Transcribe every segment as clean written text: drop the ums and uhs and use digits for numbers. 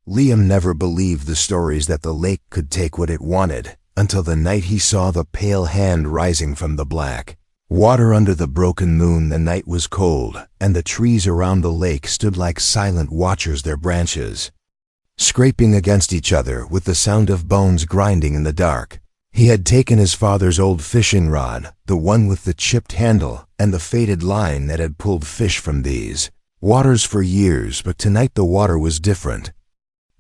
Liam never believed the stories that the lake could take what it wanted, until the night he saw the pale hand rising from the black water under the broken moon. The night was cold, and the trees around the lake stood like silent watchers, their branches scraping against each other with the sound of bones grinding in the dark. He had taken his father's old fishing rod, the one with the chipped handle and the faded line that had pulled fish from these waters for years, but tonight the water was different.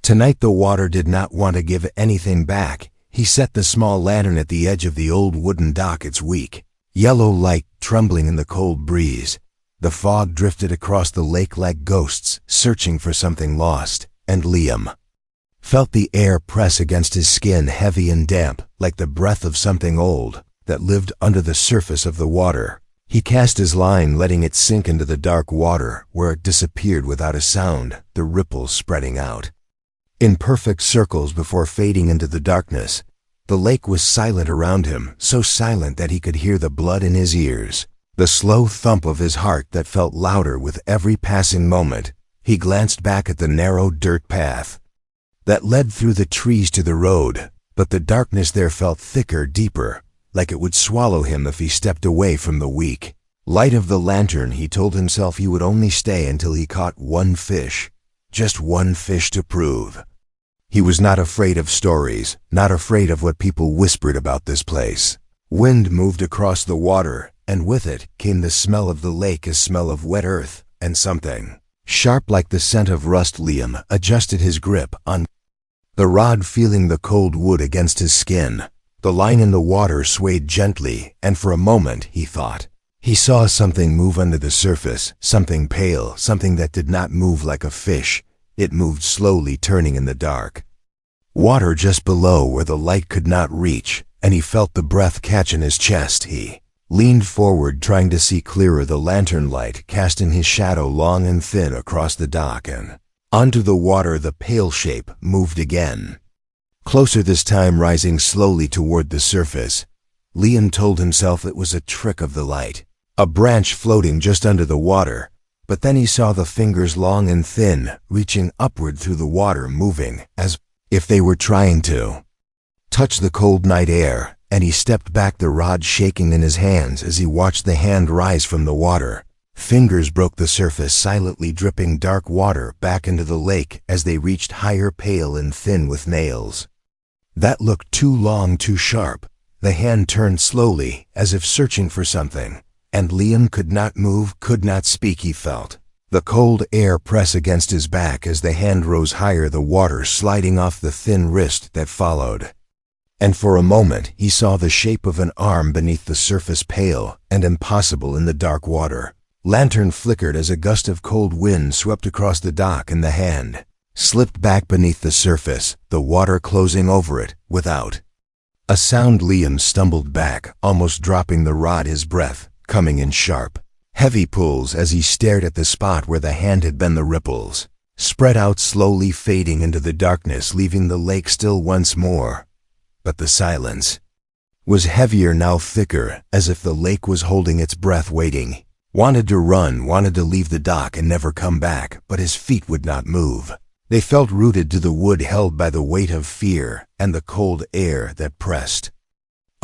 Tonight the water did not want to give anything back. He set the small lantern at the edge of the old wooden dock, its weak yellow light trembling in the cold breeze. The fog drifted across the lake like ghosts searching for something lost, and Liam felt the air press against his skin, heavy and damp, like the breath of something old that lived under the surface of the water. He cast his line, letting it sink into the dark water, where it disappeared without a sound, the ripples spreading out in perfect circles before fading into the darkness. The lake was silent around him, so silent that he could hear the blood in his ears, the slow thump of his heart that felt louder with every passing moment. He glanced back at the narrow dirt path that led through the trees to the road, but the darkness there felt thicker, deeper, like it would swallow him if he stepped away from the weak light of the lantern. He told himself he would only stay until he caught one fish, just one fish to prove. He was not afraid of stories, not afraid of what people whispered about this place. Wind moved across the water, and with it came the smell of the lake, a smell of wet earth, and something sharp like the scent of rust. Liam adjusted his grip on the rod, feeling the cold wood against his skin. The line in the water swayed gently, and for a moment, he thought, he saw something move under the surface, something pale, something that did not move like a fish. It moved slowly, turning in the dark water just below where the light could not reach, and he felt the breath catch in his chest. He leaned forward, trying to see clearer, the lantern light casting his shadow long and thin across the dock, and onto the water the pale shape moved again. Closer this time, rising slowly toward the surface. Liam told himself it was a trick of the light, a branch floating just under the water. But then he saw the fingers, long and thin, reaching upward through the water, moving as if they were trying to touch the cold night air, and he stepped back, the rod shaking in his hands as he watched the hand rise from the water. Fingers broke the surface, silently dripping dark water back into the lake as they reached higher, pale and thin with nails that looked too long, too sharp. The hand turned slowly, as if searching for something, and Liam could not move, could not speak. He felt the cold air press against his back as the hand rose higher, the water sliding off the thin wrist that followed. And for a moment he saw the shape of an arm beneath the surface, pale and impossible in the dark water. Lantern flickered as a gust of cold wind swept across the dock, and the hand slipped back beneath the surface, the water closing over it without a sound. Liam stumbled back, almost dropping the rod, his breath coming in sharp, heavy pulls as he stared at the spot where the hand had been. The ripples spread out slowly, fading into the darkness, leaving the lake still once more. But the silence was heavier now, thicker, as if the lake was holding its breath, waiting. Wanted to run, wanted to leave the dock and never come back, but his feet would not move. They felt rooted to the wood, held by the weight of fear and the cold air that pressed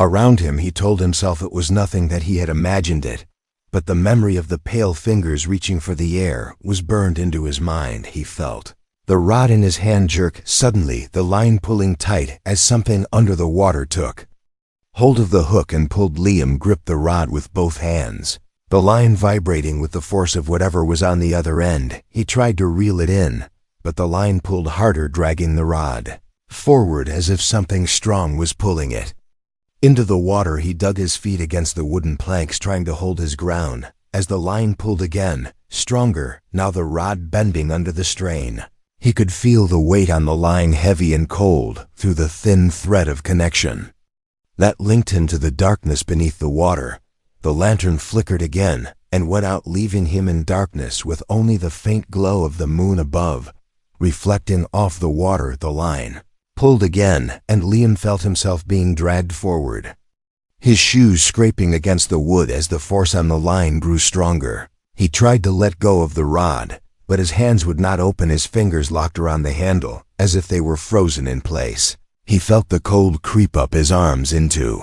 around him. He told himself it was nothing, that he had imagined it, but the memory of the pale fingers reaching for the air was burned into his mind. He felt the rod in his hand jerk, suddenly the line pulling tight as something under the water took hold of the hook and pulled. Liam gripped the rod with both hands, the line vibrating with the force of whatever was on the other end. He tried to reel it in, but the line pulled harder, dragging the rod forward as if something strong was pulling it into the water. He dug his feet against the wooden planks, trying to hold his ground, as the line pulled again, stronger, now the rod bending under the strain. He could feel the weight on the line, heavy and cold, through the thin thread of connection that linked him to the darkness beneath the water. The lantern flickered again and went out, leaving him in darkness with only the faint glow of the moon above reflecting off the water. The line pulled again, and Liam felt himself being dragged forward, his shoes scraping against the wood as the force on the line grew stronger. He tried to let go of the rod, but his hands would not open, his fingers locked around the handle, as if they were frozen in place. He felt the cold creep up his arms into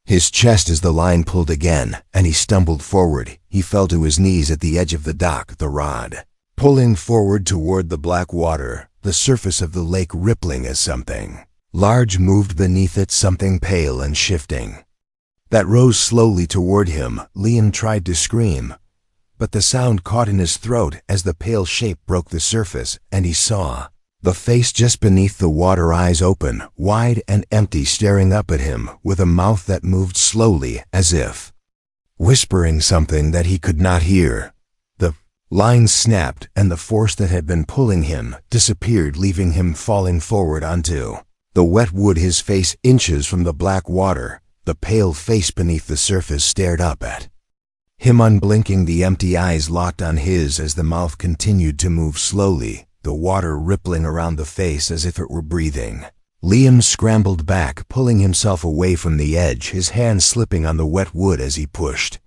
his chest as the line pulled again, and he stumbled forward. He fell to his knees at the edge of the dock, the rod pulling forward toward the black water, the surface of the lake rippling as something large moved beneath it, something pale and shifting that rose slowly toward him. Liam tried to scream, but the sound caught in his throat as the pale shape broke the surface, and he saw the face just beneath the water, eyes open, wide and empty, staring up at him with a mouth that moved slowly as if whispering something that he could not hear. The line snapped, and the force that had been pulling him disappeared, leaving him falling forward onto the wet wood, his face inches from the black water. The pale face beneath the surface stared up at him unblinking, the empty eyes locked on his as the mouth continued to move slowly, the water rippling around the face as if it were breathing. Liam scrambled back, pulling himself away from the edge, his hand slipping on the wet wood as he pushed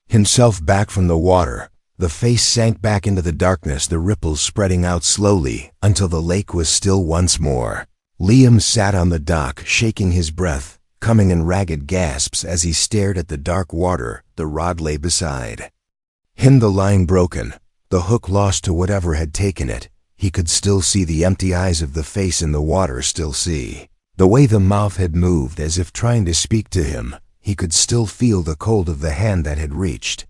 himself back from the water. The face sank back into the darkness, the ripples spreading out slowly until the lake was still once more. Liam sat on the dock, shaking his breath, coming in ragged gasps as he stared at the dark water. The rod lay beside him, the line broken, the hook lost to whatever had taken it. He could still see the empty eyes of the face in the water, still see the way the mouth had moved as if trying to speak to him. He could still feel the cold of the hand that had reached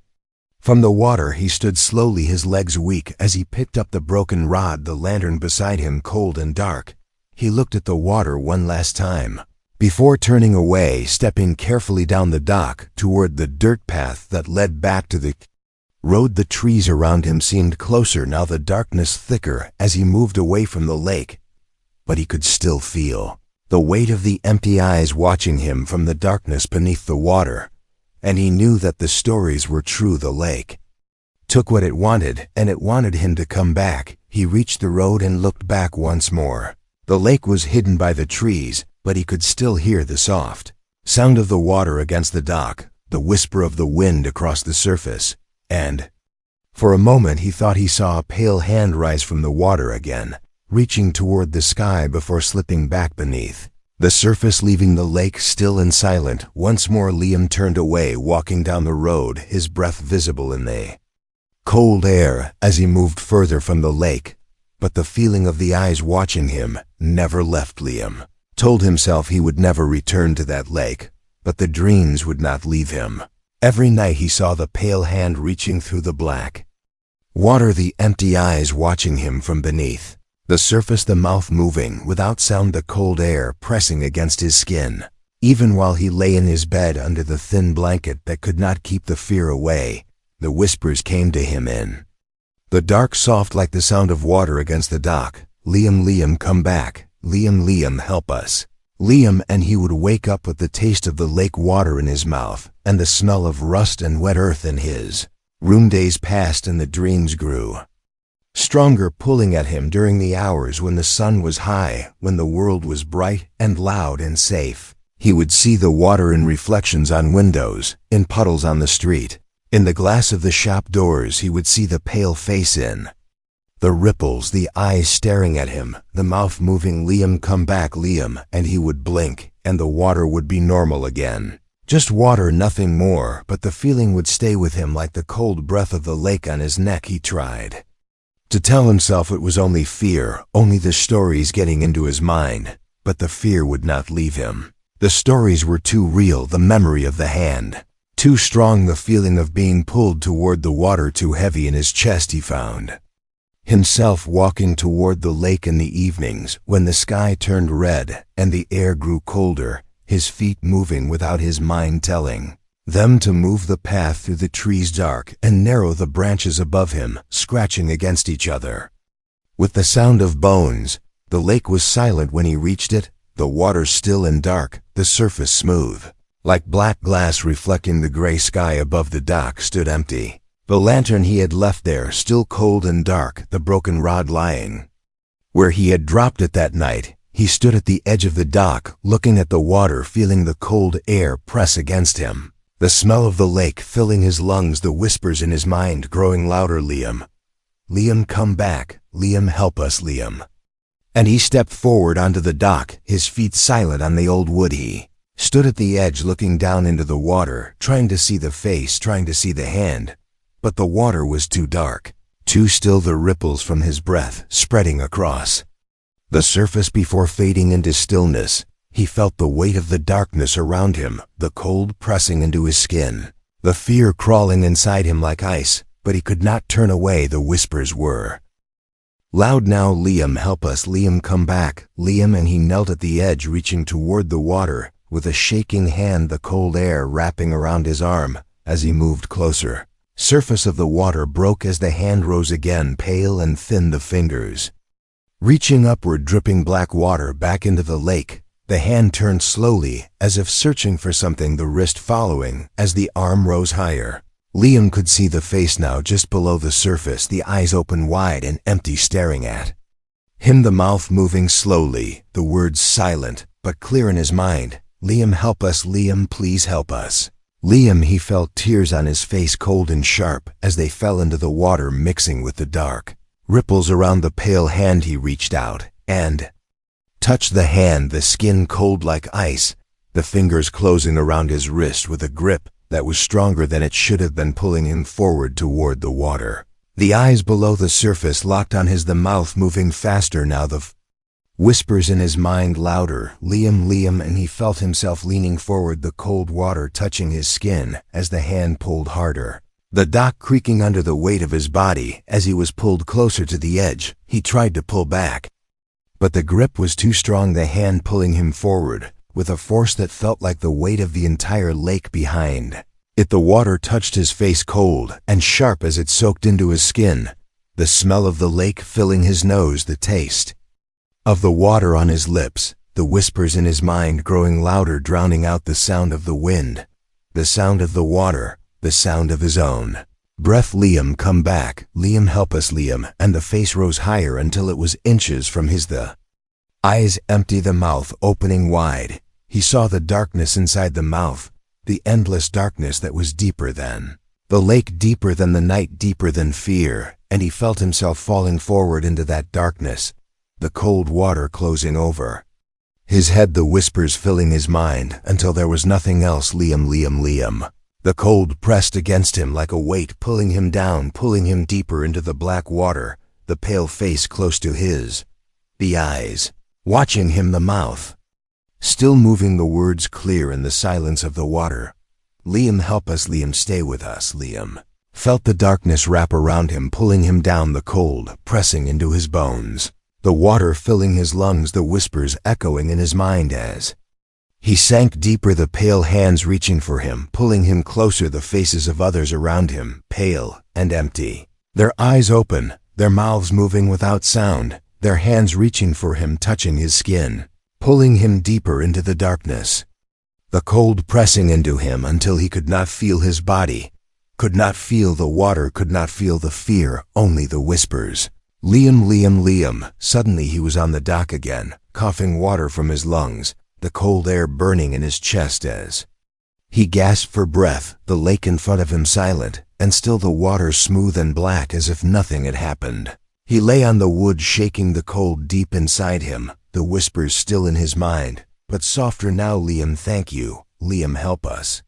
from the water. He stood slowly, his legs weak, as he picked up the broken rod, the lantern beside him cold and dark. He looked at the water one last time before turning away, stepping carefully down the dock toward the dirt path that led back to the road. The trees around him seemed closer now, the darkness thicker as he moved away from the lake, but he could still feel the weight of the empty eyes watching him from the darkness beneath the water, and he knew that the stories were true. The lake took what it wanted, and it wanted him to come back. He reached the road and looked back once more. The lake was hidden by the trees, but he could still hear the soft sound of the water against the dock, the whisper of the wind across the surface, and for a moment he thought he saw a pale hand rise from the water again, reaching toward the sky before slipping back beneath the surface, leaving the lake still and silent. Once more Liam turned away, walking down the road, his breath visible in the cold air as he moved further from the lake. But the feeling of the eyes watching him never left Liam. Told himself he would never return to that lake, but the dreams would not leave him. Every night he saw the pale hand reaching through the black water, the empty eyes watching him from beneath the surface, the mouth moving without sound, the cold air pressing against his skin. Even while he lay in his bed under the thin blanket that could not keep the fear away, the whispers came to him in the dark, soft like the sound of water against the dock. Liam, Liam, come back. Liam, Liam, help us. Liam, and he would wake up with the taste of the lake water in his mouth and the smell of rust and wet earth in his room. Days passed and the dreams grew stronger, pulling at him during the hours when the sun was high, when the world was bright and loud and safe. He would see the water in reflections on windows, in puddles on the street, in the glass of the shop doors. He would see the pale face in the ripples, the eyes staring at him, the mouth moving. Liam, come back, Liam, and he would blink, and the water would be normal again. Just water, nothing more, but the feeling would stay with him like the cold breath of the lake on his neck. He tried to tell himself it was only fear, only the stories getting into his mind, but the fear would not leave him. The stories were too real, the memory of the hand too strong, the feeling of being pulled toward the water too heavy in his chest. He found himself walking toward the lake in the evenings when the sky turned red and the air grew colder, his feet moving without his mind telling them to move, the path through the trees dark and narrow, the branches above him scratching against each other with the sound of bones. The lake was silent when he reached it, the water still and dark, the surface smooth like black glass reflecting the gray sky above. The dock stood empty, the lantern he had left there still cold and dark, the broken rod lying where he had dropped it that night. He stood at the edge of the dock, looking at the water, feeling the cold air press against him, the smell of the lake filling his lungs, the whispers in his mind growing louder. Liam, Liam, come back. Liam, help us, Liam. And he stepped forward onto the dock, his feet silent on the old wood. He stood at the edge looking down into the water, trying to see the face, trying to see the hand. But the water was too dark, too still, the ripples from his breath spreading across the surface before fading into stillness. He felt the weight of the darkness around him, the cold pressing into his skin, the fear crawling inside him like ice, but he could not turn away. The whispers were loud now. Liam, help us. Liam, come back. Liam. And he knelt at the edge, reaching toward the water, with a shaking hand, the cold air wrapping around his arm. As he moved closer, surface of the water broke as the hand rose again, pale and thin, the fingers reaching upward, dripping black water back into the lake. The hand turned slowly, as if searching for something, the wrist following as the arm rose higher. Liam could see the face now just below the surface, the eyes open wide and empty, staring at him, the mouth moving slowly, the words silent but clear in his mind. Liam, help us. Liam, please help us. Liam. He felt tears on his face, cold and sharp, as they fell into the water, mixing with the dark ripples around the pale hand. He reached out and touched the hand, the skin cold like ice, the fingers closing around his wrist with a grip that was stronger than it should have been, pulling him forward toward the water. The eyes below the surface locked on his, the mouth moving faster now, the whispers in his mind louder. Liam, Liam. And he felt himself leaning forward, the cold water touching his skin as the hand pulled harder, the dock creaking under the weight of his body. As he was pulled closer to the edge, he tried to pull back, but the grip was too strong, the hand pulling him forward with a force that felt like the weight of the entire lake behind it. The water touched his face, cold and sharp as it soaked into his skin, the smell of the lake filling his nose, the taste of the water on his lips, the whispers in his mind growing louder, drowning out the sound of the wind, the sound of the water, the sound of his own breath. Liam, come back. Liam, help us. Liam. And the face rose higher until it was inches from his, the eyes empty, the mouth opening wide. He saw the darkness inside the mouth, the endless darkness that was deeper than the lake, deeper than the night, deeper than fear. And he felt himself falling forward into that darkness, the cold water closing over his head, the whispers filling his mind until there was nothing else. Liam, Liam, Liam. The cold pressed against him like a weight, pulling him down, pulling him deeper into the black water, the pale face close to his, the eyes watching him, the mouth still moving, the words clear in the silence of the water. Liam, help us. Liam, stay with us. Liam felt the darkness wrap around him, pulling him down, the cold pressing into his bones, the water filling his lungs, the whispers echoing in his mind as he sank deeper, the pale hands reaching for him, pulling him closer, the faces of others around him, pale and empty, their eyes open, their mouths moving without sound, their hands reaching for him, touching his skin, pulling him deeper into the darkness, the cold pressing into him until he could not feel his body, could not feel the water, could not feel the fear, only the whispers. Liam, Liam, Liam. Suddenly he was on the dock again, coughing water from his lungs, the cold air burning in his chest as he gasped for breath, the lake in front of him silent, and still, the water smooth and black as if nothing had happened. He lay on the wood, shaking, the cold deep inside him, the whispers still in his mind, but softer now. Liam, thank you. Liam, help us.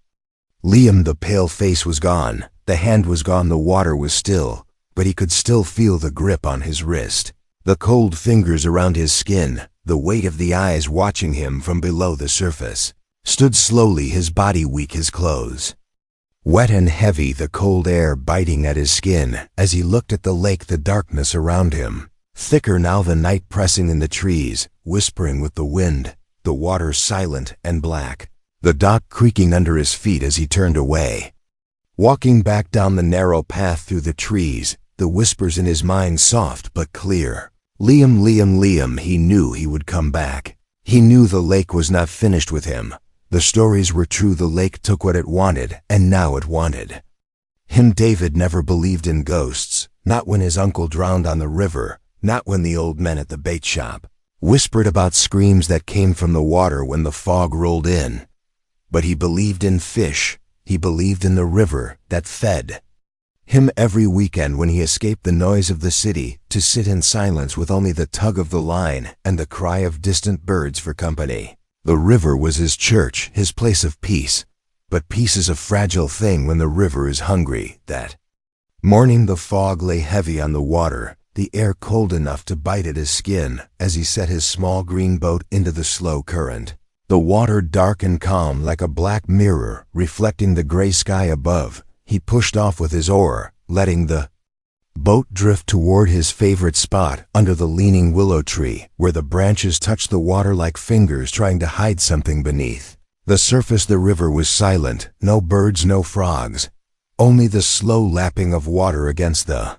Liam, the pale face was gone, the hand was gone, the water was still, but he could still feel the grip on his wrist, the cold fingers around his skin, the weight of the eyes watching him from below the surface. Stood slowly, his body weak, his clothes wet and heavy, the cold air biting at his skin as he looked at the lake, the darkness around him, thicker now, the night pressing in the trees, whispering with the wind, the water silent and black, the dock creaking under his feet as he turned away, walking back down the narrow path through the trees, the whispers in his mind soft but clear. Liam, Liam, Liam. He knew he would come back. He knew the lake was not finished with him. The stories were true, the lake took what it wanted, and now it wanted him. David never believed in ghosts, not when his uncle drowned on the river, not when the old men at the bait shop whispered about screams that came from the water when the fog rolled in. But he believed in fish, he believed in the river that fed Him every weekend when he escaped the noise of the city to sit in silence with only the tug of the line and the cry of distant birds for company. The river was his church, his place of peace. But peace is a fragile thing when the river is hungry. That morning the fog lay heavy on the water, the air cold enough to bite at his skin as he set his small green boat into the slow current. The water dark and calm like a black mirror reflecting the gray sky above. He pushed off with his oar, letting the boat drift toward his favorite spot under the leaning willow tree, where the branches touched the water like fingers trying to hide something beneath. The surface of the river was silent, no birds, no frogs, only the slow lapping of water against the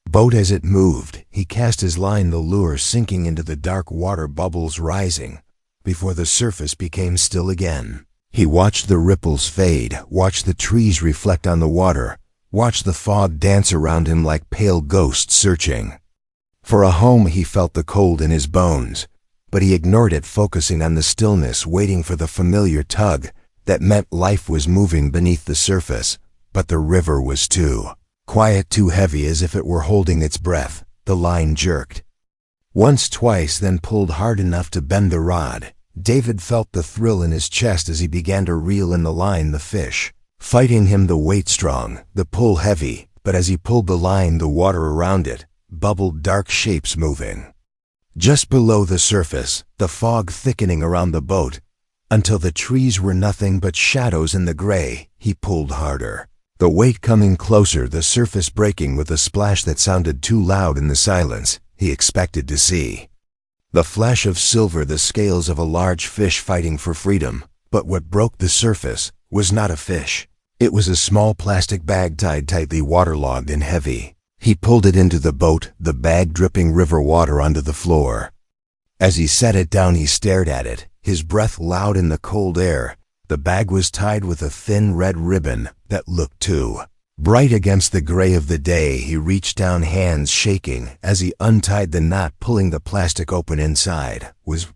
boat as it moved. He cast his line, the lure sinking into the dark water, bubbles rising before the surface became still again. He watched the ripples fade, watched the trees reflect on the water, watched the fog dance around him like pale ghosts searching for a home. He felt the cold in his bones, but he ignored it, focusing on the stillness, waiting for the familiar tug that meant life was moving beneath the surface. But the river was too quiet, too heavy, as if it were holding its breath. The line jerked once, twice, then pulled hard enough to bend the rod. David felt the thrill in his chest as he began to reel in the line, the fish fighting him, the weight strong, the pull heavy. But as he pulled the line, the water around it bubbled, dark shapes moving just below the surface, the fog thickening around the boat until the trees were nothing but shadows in the gray. He pulled harder, the weight coming closer, the surface breaking with a splash that sounded too loud in the silence. He expected to see the flash of silver, the scales of a large fish fighting for freedom. But what broke the surface was not a fish. It was a small plastic bag tied tightly, waterlogged and heavy. He pulled it into the boat, the bag dripping river water onto the floor. As he set it down, he stared at it, his breath loud in the cold air. The bag was tied with a thin red ribbon that looked too bright against the gray of the day. He reached down, hands shaking, as he untied the knot, pulling the plastic open. Inside was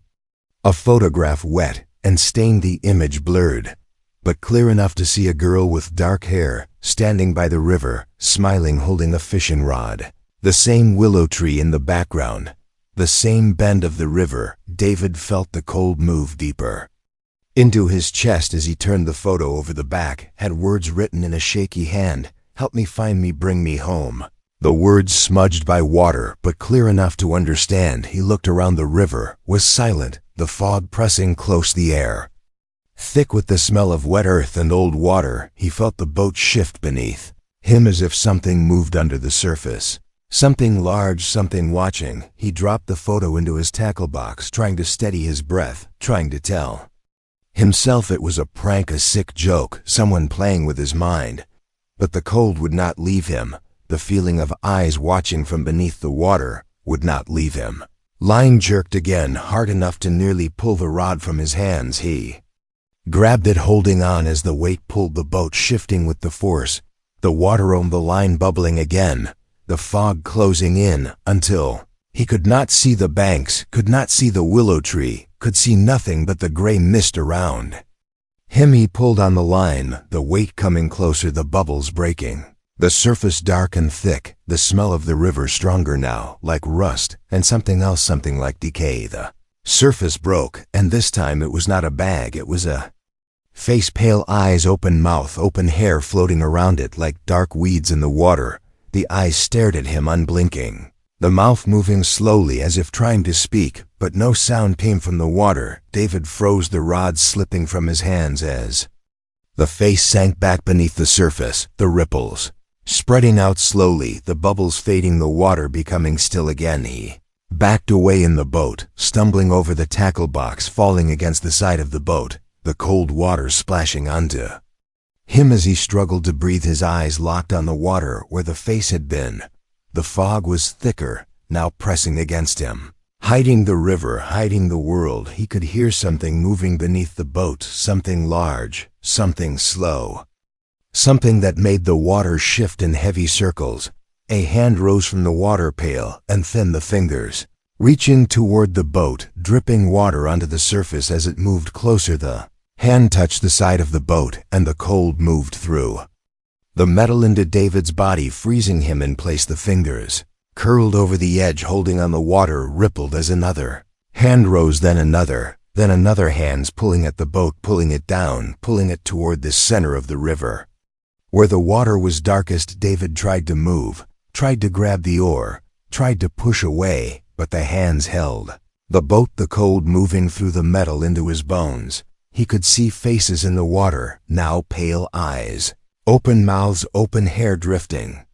a photograph, wet and stained, the image blurred, but clear enough to see a girl with dark hair standing by the river, smiling, holding a fishing rod. The same willow tree in the background, the same bend of the river. David felt the cold move deeper into his chest as he turned the photo over. The back had words written in a shaky hand: "Help me find me, bring me home." The words, smudged by water but clear enough to understand. He looked around. The river was silent, the fog pressing close, the air thick with the smell of wet earth and old water. He felt the boat shift beneath him as if something moved under the surface. Something large, something watching. He dropped the photo into his tackle box, trying to steady his breath, trying to tell himself it was a prank, a sick joke, someone playing with his mind. But the cold would not leave him. The feeling of eyes watching from beneath the water would not leave him. Line jerked again, hard enough to nearly pull the rod from his hands. He grabbed it, holding on as the weight pulled the boat, shifting with the force. The water owned the line, bubbling again, the fog closing in until he could not see the banks, could not see the willow tree, could see nothing but the gray mist around him. He pulled on the line, the weight coming closer, the bubbles breaking, the surface dark and thick, the smell of the river stronger now, like rust and something else, something like decay. The surface broke, and this time it was not a bag, it was a face, pale eyes, open mouth, open hair floating around it like dark weeds in the water. The eyes stared at him, unblinking, the mouth moving slowly as if trying to speak, but no sound came from the water. David froze, the rod slipping from his hands as the face sank back beneath the surface, the ripples spreading out slowly, the bubbles fading, the water becoming still again. He backed away in the boat, stumbling over the tackle box, falling against the side of the boat, the cold water splashing onto him as he struggled to breathe, his eyes locked on the water where the face had been. The fog was thicker, now pressing against him, hiding the river, hiding the world. He could hear something moving beneath the boat, something large, something slow, something that made the water shift in heavy circles. A hand rose from the water pail and thinned the fingers, reaching toward the boat, dripping water onto the surface as it moved closer. The hand touched the side of the boat, and the cold moved through The metal into David's body, freezing him in place. The fingers curled over the edge, holding on the water, rippled as another hand rose, then another hands pulling at the boat, pulling it down, pulling it toward the center of the river. Where the water was darkest, David tried to move, tried to grab the oar, tried to push away, but the hands held the boat, the cold moving through the metal into his bones. He could see faces in the water, now pale eyes, open mouths, open hair drifting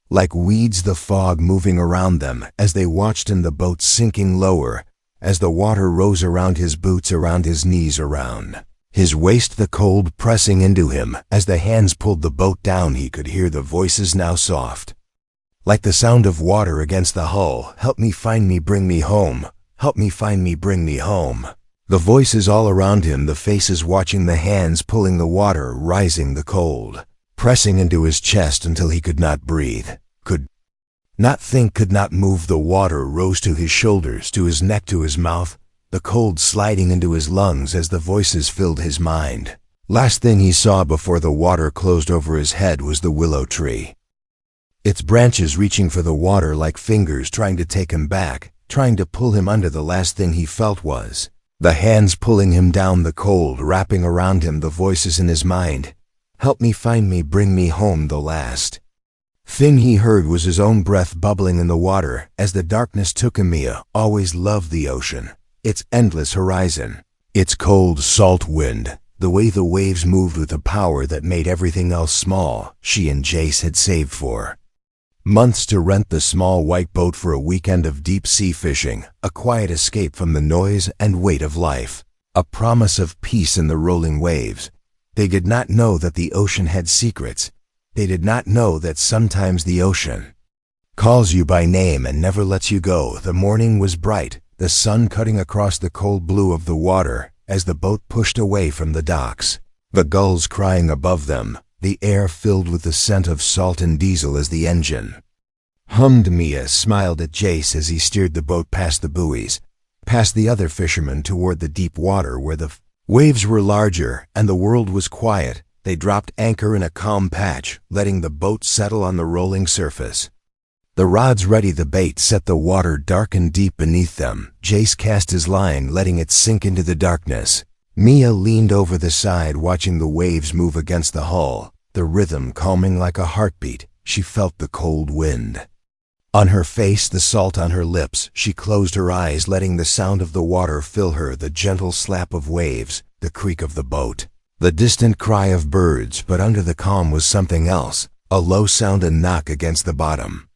like weeds, the fog moving around them as they watched, and the boat sinking lower as the water rose around his boots, around his knees, around his waist, the cold pressing into him as the hands pulled the boat down. He could hear the voices, now soft, like the sound of water against the hull. Help me, find me, bring me home. Help me, find me, bring me home. The voices all around him, the faces watching, the hands pulling the water, rising, the cold pressing into his chest until he could not breathe, could not think, could not move. The water rose to his shoulders, to his neck, to his mouth, the cold sliding into his lungs as the voices filled his mind. Last thing he saw before the water closed over his head was the willow tree, its branches reaching for the water like fingers, trying to take him back, trying to pull him under. The last thing he felt was the hands pulling him down, the cold wrapping around him, the voices in his mind. Help me, find me, bring me home. The last thing he heard was his own breath bubbling in the water as the darkness took him. Mia always loved the ocean, its endless horizon, its cold, salt wind, the way the waves moved with a power that made everything else small. She and Jace had saved for months to rent the small white boat for a weekend of deep-sea fishing, a quiet escape from the noise and weight of life, a promise of peace in the rolling waves. They did not know that the ocean had secrets. They did not know that sometimes the ocean calls you by name and never lets you go. The morning was bright, the sun cutting across the cold blue of the water as the boat pushed away from the docks, the gulls crying above them, the air filled with the scent of salt and diesel as the engine hummed. Mia smiled at Jace as he steered the boat past the buoys, past the other fishermen, toward the deep water where the waves were larger and the world was quiet. They dropped anchor in a calm patch, letting the boat settle on the rolling surface. The rods ready, the bait set, the water dark and deep beneath them. Jace cast his line, letting it sink into the darkness. Mia leaned over the side, watching the waves move against the hull, the rhythm calming like a heartbeat. She felt the cold wind on her face, the salt on her lips. She closed her eyes, letting the sound of the water fill her, the gentle slap of waves, the creak of the boat, the distant cry of birds. But under the calm was something else, a low sound, a knock against the bottom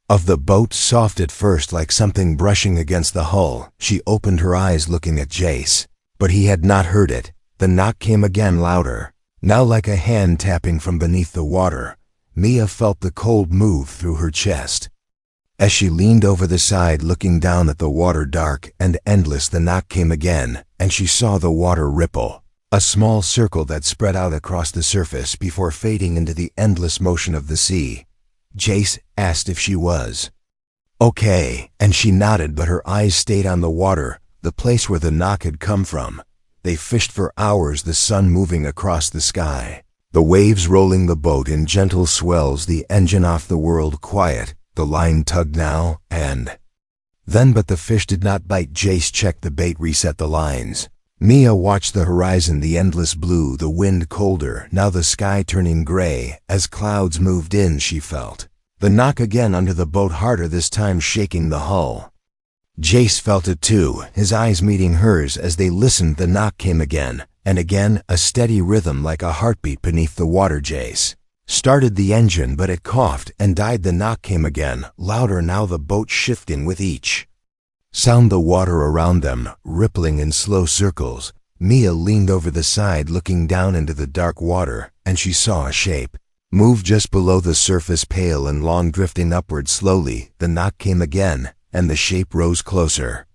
of the boat, soft at first like something brushing against the hull. She opened her eyes, looking at Jace, but he had not heard it. The knock came again, louder, now like a hand tapping from beneath the water. Mia felt the cold move through her chest as she leaned over the side, looking down at the water, dark and endless. The knock came again, and she saw the water ripple, a small circle that spread out across the surface before fading into the endless motion of the sea. Jace asked if she was okay, and she nodded, but her eyes stayed on the water, the place where the knock had come from. They fished for hours, the sun moving across the sky, the waves rolling the boat in gentle swells, the engine off, the world quiet. The line tugged now and then, but the fish did not bite. Jace checked the bait, reset the lines. Mia watched the horizon, the endless blue, the wind colder, now the sky turning gray. As clouds moved in, she felt the knock again under the boat, harder this time, shaking the hull. Jace felt it too, his eyes meeting hers as they listened. The knock came again, and again, a steady rhythm like a heartbeat beneath the water. Jace started the engine, but it coughed and died. The knock came again, louder now, the boat shifting with each sound, the water around them rippling in slow circles. Mia leaned over the side, looking down into the dark water, and she saw a shape move just below the surface, pale and long, drifting upward slowly. The knock came again, and the shape rose closer,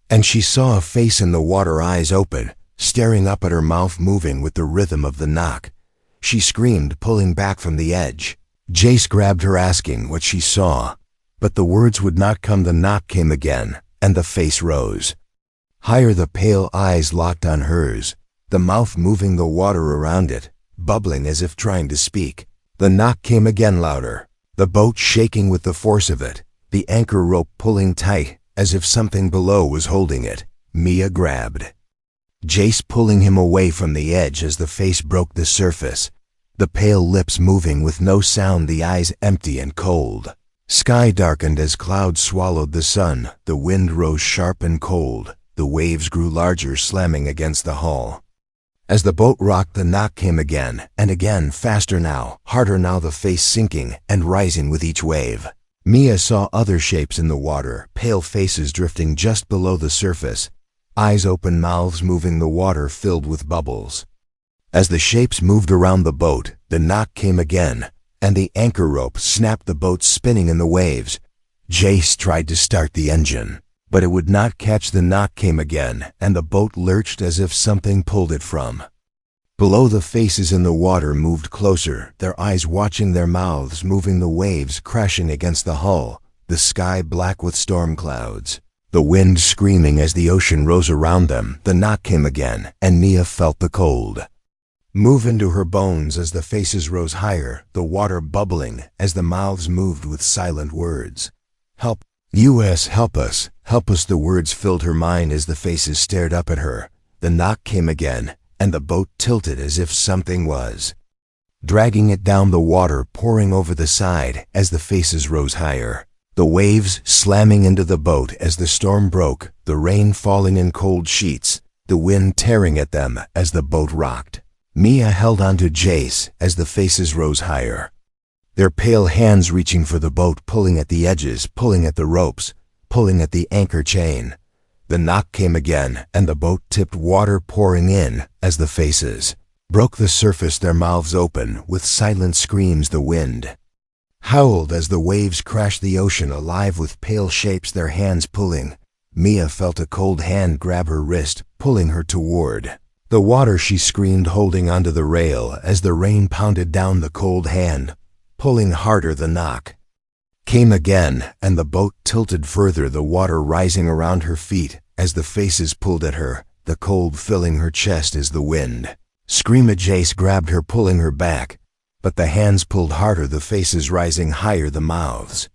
and she saw a face in the water, eyes open, staring up at her, mouth moving with the rhythm of the knock. She screamed, pulling back from the edge. Jace grabbed her, asking what she saw, but the words would not come. The knock came again, and the face rose higher, the pale eyes locked on hers, the mouth moving, the water around it bubbling as if trying to speak. The knock came again, louder, the boat shaking with the force of it, the anchor rope pulling tight, as if something below was holding it. Mia grabbed Jace, pulling him away from the edge as the face broke the surface, the pale lips moving with no sound, the eyes empty and cold. Sky darkened as clouds swallowed the sun, the wind rose sharp and cold, the waves grew larger, slamming against the hull. As the boat rocked, the knock came again, and again, faster now, harder now, the face sinking and rising with each wave. Mia saw other shapes in the water, pale faces drifting just below the surface, eyes open, mouths moving, the water filled with bubbles. As the shapes moved around the boat, the knock came again, and the anchor rope snapped, the boat spinning in the waves. Jace tried to start the engine, but it would not catch. The knock came again, and the boat lurched as if something pulled it from below. The faces in the water moved closer, their eyes watching, their mouths moving, the waves crashing against the hull, the sky black with storm clouds, the wind screaming as the ocean rose around them. The knock came again, and Mia felt the cold move into her bones as the faces rose higher, the water bubbling as the mouths moved with silent words. Help us, help us, help us. The words filled her mind as the faces stared up at her. The knock came again, and the boat tilted as if something was dragging it down, the water pouring over the side as the faces rose higher, the waves slamming into the boat as the storm broke, the rain falling in cold sheets, the wind tearing at them as the boat rocked. Mia held onto Jace as the faces rose higher, their pale hands reaching for the boat, pulling at the edges, pulling at the ropes, pulling at the anchor chain. The knock came again, and the boat tipped, water pouring in as the faces broke the surface, their mouths open with silent screams. The wind howled as the waves crashed, the ocean alive with pale shapes, their hands pulling. Mia felt a cold hand grab her wrist, pulling her toward the water. She screamed, holding onto the rail as the rain pounded down, the cold hand pulling harder. The knock came again, and the boat tilted further, the water rising around her feet as the faces pulled at her, the cold filling her chest as the wind screamed. Jace grabbed her, pulling her back, but the hands pulled harder, the faces rising higher, the mouths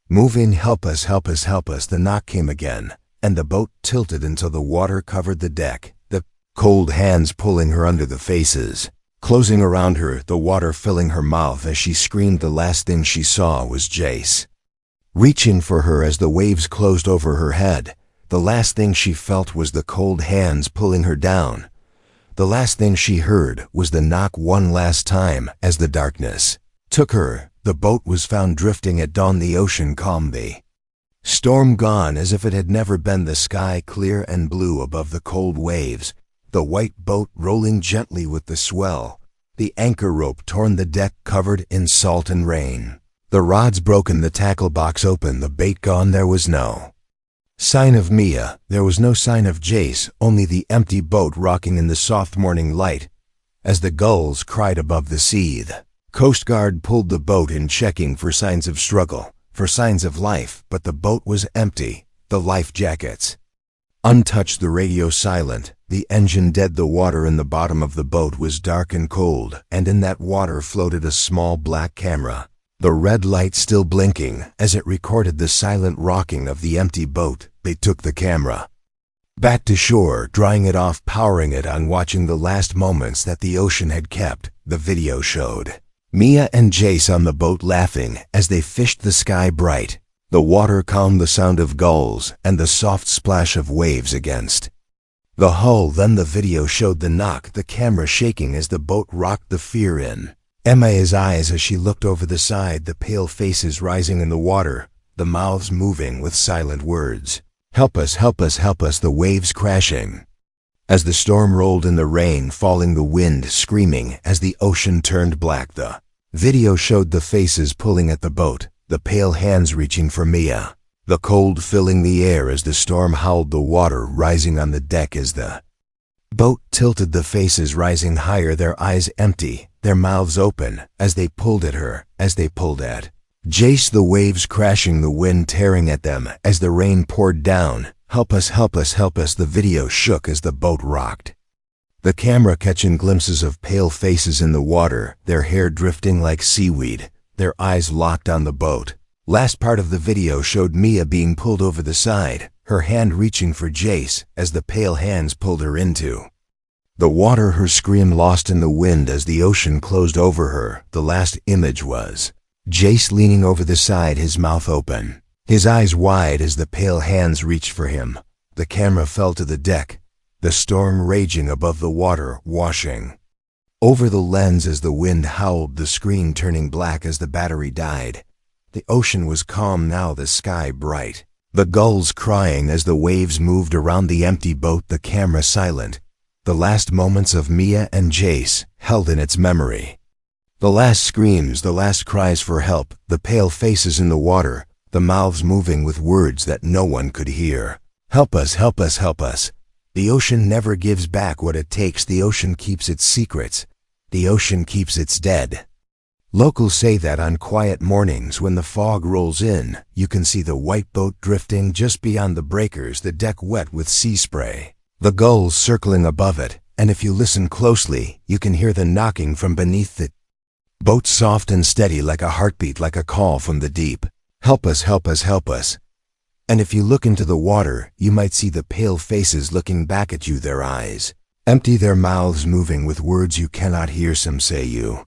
moving. Help us, help us, help us. The knock came again, and the boat tilted until the water covered the deck, the cold hands pulling her under, the faces closing around her, the water filling her mouth as she screamed. The last thing she saw was Jace reaching for her as the waves closed over her head. The last thing she felt was the cold hands pulling her down. The last thing she heard was the knock one last time as the darkness took her. The boat was found drifting at dawn, the ocean calm, the storm gone as if it had never been, the sky clear and blue above the cold waves, the white boat rolling gently with the swell, the anchor rope torn, the deck covered in salt and rain, the rods broken, the tackle box open, the bait gone. There was no sign of Mia, there was no sign of Jace, only the empty boat rocking in the soft morning light as the gulls cried above the sea. The Coast Guard pulled the boat in, checking for signs of struggle, for signs of life, but the boat was empty, the life jackets untouched, the radio silent, the engine dead. The water in the bottom of the boat was dark and cold, and in that water floated a small black camera, the red light still blinking as it recorded the silent rocking of the empty boat. They took the camera back to shore, drying it off, powering it on, watching the last moments that the ocean had kept. The video showed Mia and Jace on the boat laughing as they fished, the sky bright, the water calm, the sound of gulls and the soft splash of waves against the hull. Then the video showed the knock, the camera shaking as the boat rocked, the fear in Emma's eyes as she looked over the side, the pale faces rising in the water, the mouths moving with silent words. Help us, help us, help us. The waves crashing as the storm rolled in, the rain falling, the wind screaming as the ocean turned black. The video showed the faces pulling at the boat, the pale hands reaching for Mia, the cold filling the air as the storm howled, the water rising on the deck as the boat tilted, the faces rising higher, their eyes empty, their mouths open as they pulled at her, as they pulled at Jace. The waves crashing, the wind tearing at them as the rain poured down. Help us, help us, help us. The video shook as the boat rocked, The camera catching glimpses of pale faces in the water, their hair drifting like seaweed, their eyes locked on the boat. Last part of the video showed Mia being pulled over the side, her hand reaching for Jace as the pale hands pulled her into the water, her scream lost in the wind as the ocean closed over her. The last image was Jace leaning over the side, his mouth open, his eyes wide as the pale hands reached for him. The camera fell to the deck, the storm raging above the water, washing over the lens as the wind howled, the screen turning black as the battery died. The ocean was calm now, the sky bright, the gulls crying as the waves moved around the empty boat, the camera silent, the last moments of Mia and Jace held in its memory. The last screams, the last cries for help, the pale faces in the water, the mouths moving with words that no one could hear. Help us, help us, help us. The ocean never gives back what it takes. The ocean keeps its secrets. The ocean keeps its dead. Locals say that on quiet mornings when the fog rolls in, you can see the white boat drifting just beyond the breakers, the deck wet with sea spray, the gulls circling above it, and if you listen closely, you can hear the knocking from beneath the boat, soft and steady like a heartbeat, like a call from the deep. Help us, help us, help us. And if you look into the water, you might see the pale faces looking back at you, their eyes empty, their mouths moving with words you cannot hear. Some say you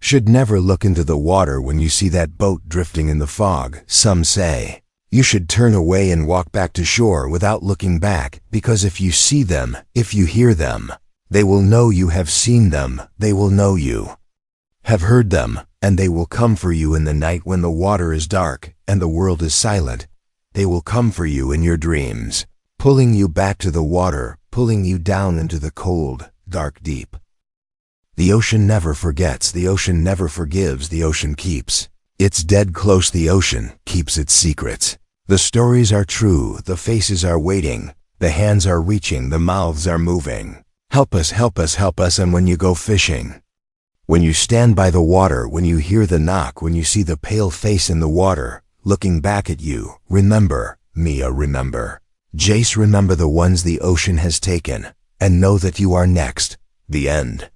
should never look into the water when you see that boat drifting in the fog. Some say you should turn away and walk back to shore without looking back, because if you see them, if you hear them, they will know you have seen them, they will know you have heard them, and they will come for you in the night when the water is dark and the world is silent. They will come for you in your dreams, pulling you back to the water, pulling you down into the cold, dark deep. The ocean never forgets, the ocean never forgives, the ocean keeps its dead close, the ocean keeps its secrets. The stories are true, the faces are waiting, the hands are reaching, the mouths are moving. Help us, help us, help us. And when you go fishing, when you stand by the water, when you hear the knock, when you see the pale face in the water looking back at you, remember, Mia, remember, Jace, remember the ones the ocean has taken, and know that you are next. The end.